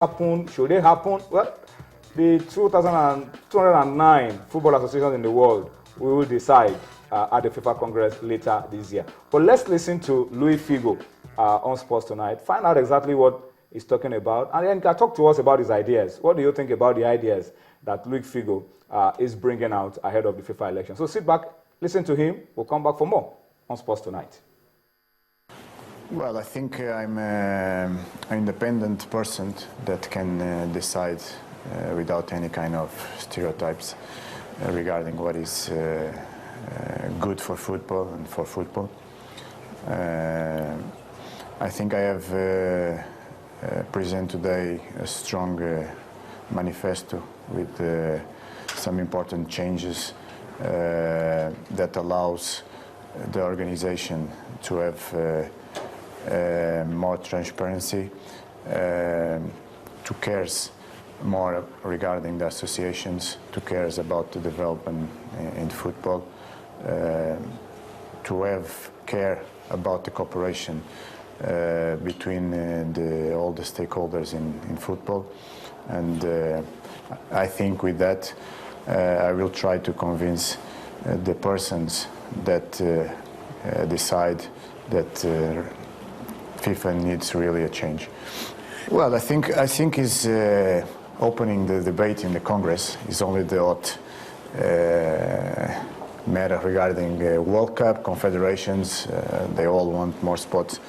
happen? Should they happen? Well, the 209 football associations in the world will decide at the FIFA Congress later this year. But let's listen to Louis Figo on Sports Tonight, find out exactly what he's talking about, and then talk to us about his ideas. What do you think about the ideas that Louis Figo is bringing out ahead of the FIFA election? So sit back, listen to him. We'll come back for more on Sports Tonight. Well, I think I'm an independent person that can decide without any kind of stereotypes regarding what is good for football and for football. I think I have present today a strong manifesto with some important changes that allows the organization to have more transparency, to cares more regarding the associations, to cares about the development in football, to have care about the cooperation between all the stakeholders in football. And I think with that I will try to convince the persons that decide that FIFA needs really a change. Well, I think is opening the debate in the Congress is only the hot matter regarding World Cup, confederations. They all want more spots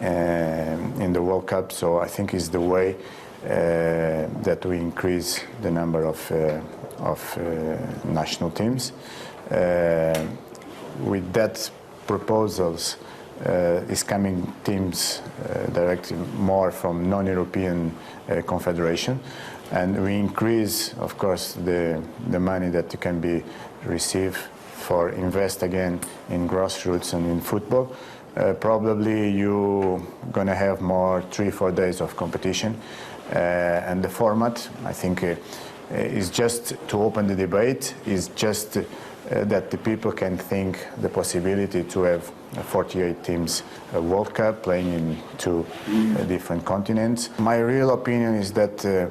in the World Cup, so I think is the way that we increase the number of national teams. With that proposals is coming teams directly more from non-European confederation, and we increase, of course, the money that can be received for invest again in grassroots and in football. Probably you gonna have more 3-4 days of competition, and the format, I think, is just to open the debate, is just that the people can think the possibility to have 48 teams World Cup playing in 2 different continents. My real opinion is that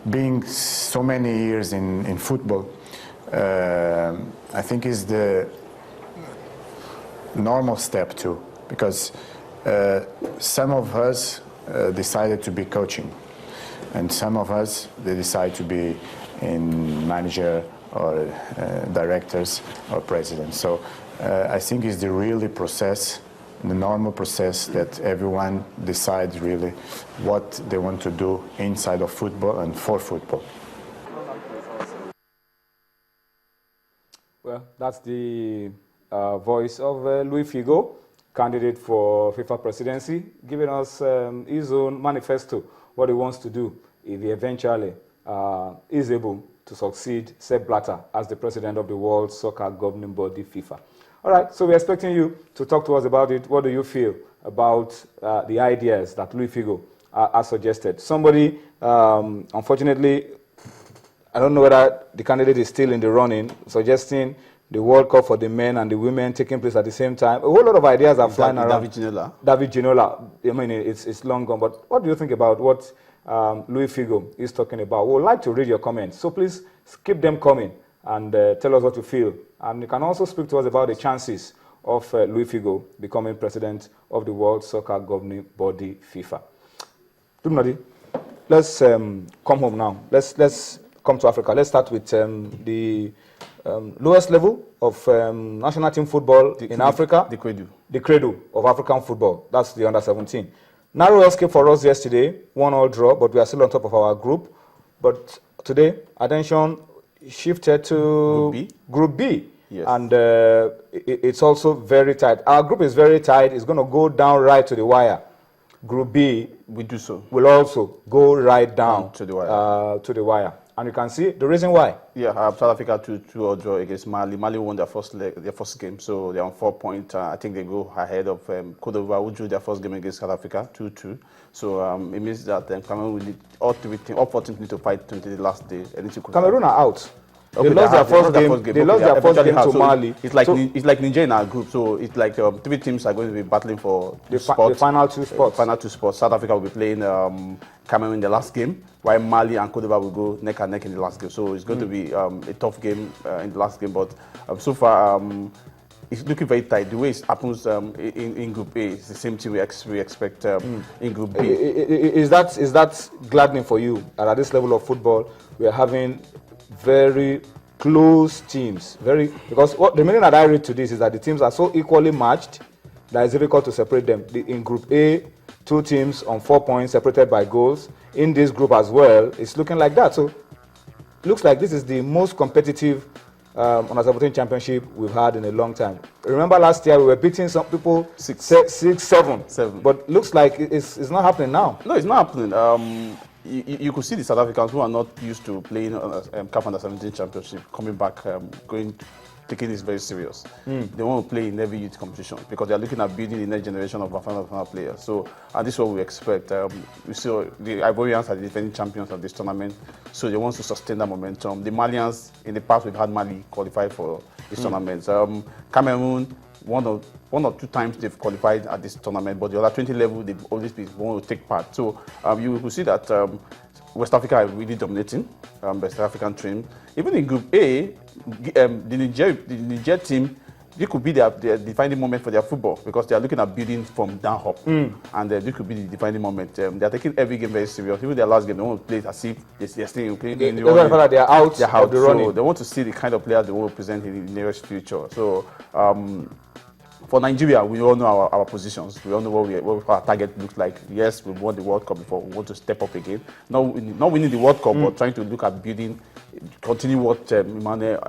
being so many years in football, I think is the normal step too, because some of us decided to be coaching, and some of us they decide to be in manager or directors or presidents. So I think it's the really process, the normal process that everyone decides really what they want to do inside of football and for football. Well, that's the voice of Louis Figo, candidate for FIFA presidency, giving us his own manifesto, what he wants to do if he eventually is able to succeed Sepp Blatter as the president of the World Soccer Governing Body, FIFA. All right, so we're expecting you to talk to us about it. What do you feel about the ideas that Louis Figo has suggested? Somebody, unfortunately, I don't know whether the candidate is still in the running, suggesting the World Cup for the men and the women taking place at the same time. A whole lot of ideas are flying around. David Ginola. I mean, it's long gone. But what do you think about what Louis Figo is talking about? We would like to read your comments, so please keep them coming and tell us what you feel. And you can also speak to us about the chances of Louis Figo becoming president of the World Soccer Governing Body, FIFA. Dumnadi, let's come home now. Let's come to Africa. Let's start with the lowest level of national team football in Africa. The cradle of African football. That's the under-17. Narrow escape for us yesterday, 1-1 draw, but we are still on top of our group. But today, attention shifted to Group B. Yes. And it's also very tight. Our group is very tight. It's going to go down right to the wire. Group B will also go right down to the wire. And you can see the reason why. Yeah, South Africa 2-2 draw against Mali. Mali won their first game, so they're on 4 points. I think they go ahead of Cote d'Ivoire, who drew their first game against South Africa 2-2. So it means that Cameroon will need all 4 teams need to fight until the last day. Cameroon are out. They lost their first game. They lost their first game to Mali. It's like Niger in our group. So it's like 3 teams are going to be battling for the final 2 spots. Final 2 spots. South Africa will be playing Cameroon in the last game, while Mali and Cote d'Ivoire will go neck and neck in the last game. So it's going to be a tough game in the last game. But so far, it's looking very tight. The way it happens in Group A is the same thing we expect in Group B. Is that gladdening for you? And at this level of football, we are having very close teams. Because the meaning that I read to this is that the teams are so equally matched that it's difficult to separate them. In Group A, 2 teams on 4 points separated by goals. In this group as well, it's looking like that. So it looks like this is the most competitive Under-17 championship we've had in a long time. Remember last year we were beating some people 6-7. But looks like it's not happening now. No, it's not happening. You could see the South Africans who are not used to playing CAF Under-17 championship coming back, taking this very serious. They want to play in every youth competition because they are looking at building the next generation of Bafana players. So, and this is what we expect. We saw the Ivorians are the defending champions of this tournament, so they want to sustain that momentum. The Malians, in the past, we've had Mali qualify for this tournament. Cameroon, one or two times they've qualified at this tournament, but the other 20 level, they've always been want to take part. So, you will see that West Africa are really dominating West African team. Even in Group A, the Niger team, this could be their defining moment for their football because they are looking at building from down up, and this could be the defining moment. They are taking every game very serious. Even their last game, they want to play it as if they're staying in the running. They are out of the running. So they want to see the kind of players they want to present in the nearest future. So. For Nigeria, we all know our positions. We all know what our target looks like. Yes, we won the World Cup before. We want to step up again. Not winning the World Cup, but trying to look at building, continue what Manu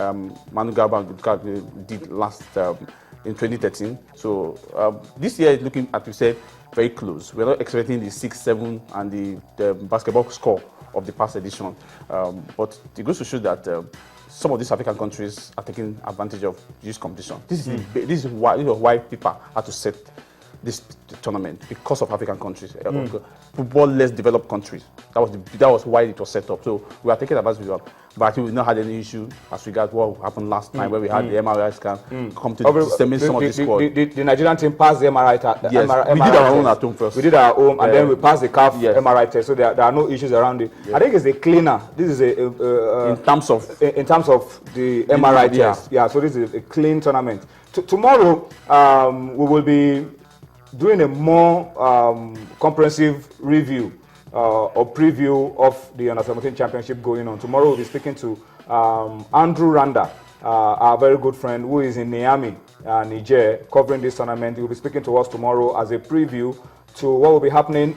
Garba and Gudka did last in 2013. So this year is looking, as we said, very close. We're not expecting the 6-7 and the basketball score of the past edition. But it goes to show that some of these African countries are taking advantage of this competition. This is why people had to set this tournament because of African countries, football less developed countries. That was why it was set up. So we are taking advantage of it. But I think we've not had any issue as regards what happened last time where we had the MRI scan come to disseminate some of the squad. The Nigerian team passed the MRI test. Yes, we did our own at home first. We did our own and then we passed the CAF MRI test. So there are no issues around it. I think it's a cleaner. This is in terms of the MRI test. Yeah, so this is a clean tournament. Tomorrow we will be doing a more comprehensive review or preview of the Under-17 championship going on. Tomorrow we'll be speaking to Andrew Randa, our very good friend who is in Niamey, Niger, covering this tournament. He will be speaking to us tomorrow as a preview to what will be happening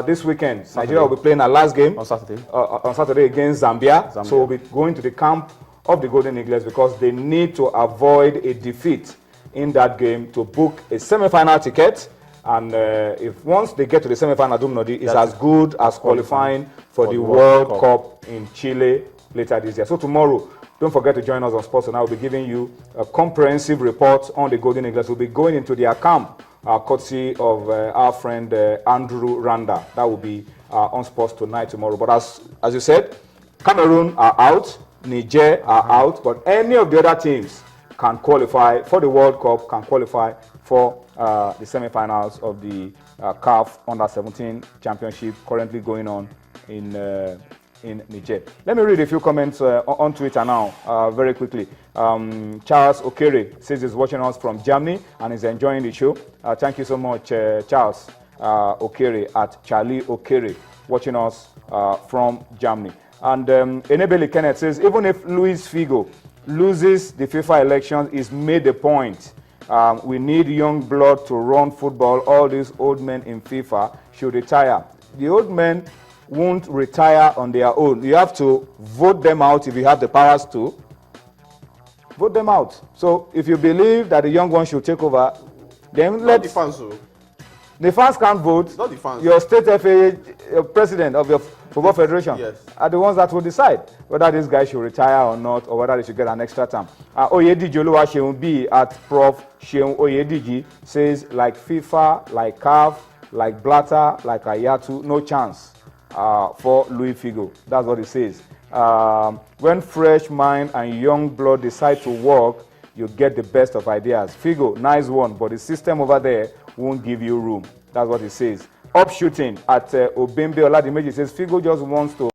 this weekend. Saturday. Nigeria will be playing our last game on Saturday against Zambia. So we'll be going to the camp of the Golden Eagles because they need to avoid a defeat in that game to book a semi-final ticket. And if once they get to the semi-final, Dumnodi is as good as qualifying for the World Cup in Chile later this year. So tomorrow, don't forget to join us on Sports, and I will be giving you a comprehensive report on the Golden Eagles. We'll be going into their camp, courtesy of our friend Andrew Randa. That will be on Sports tonight, tomorrow. But as you said, Cameroon are out, Niger are out, but any of the other teams can qualify for the World Cup, can qualify for the semi-finals of the CAF Under-17 Championship currently going on in Niger. Let me read a few comments on Twitter now, very quickly. Charles Okere says he's watching us from Germany and is enjoying the show. Thank you so much, Charles Okere at Charlie Okere, watching us from Germany. And Enebeli Kenneth says, even if Luis Figo loses the FIFA elections, he's made the point. We need young blood to run football. All these old men in FIFA should retire. The old men won't retire on their own. You have to vote them out if you have the powers to. Vote them out. So if you believe that the young ones should take over, then let the fans. The fans can't vote. Not the fans. Your state FA president of your football federation are the ones that will decide whether this guy should retire or not, or whether they should get an extra term. Oyediji Oluwa Sheun B at Prof. Sheun Oyediji says, like FIFA, like CAF, like Blatter, like Ayatu, no chance. for Louis Figo. That's what it says. When fresh mind and young blood decide to work, you get the best of ideas. Figo, nice one, but the system over there won't give you room. That's what it says. Up shooting at Obembe Oladimeji says Figo just wants to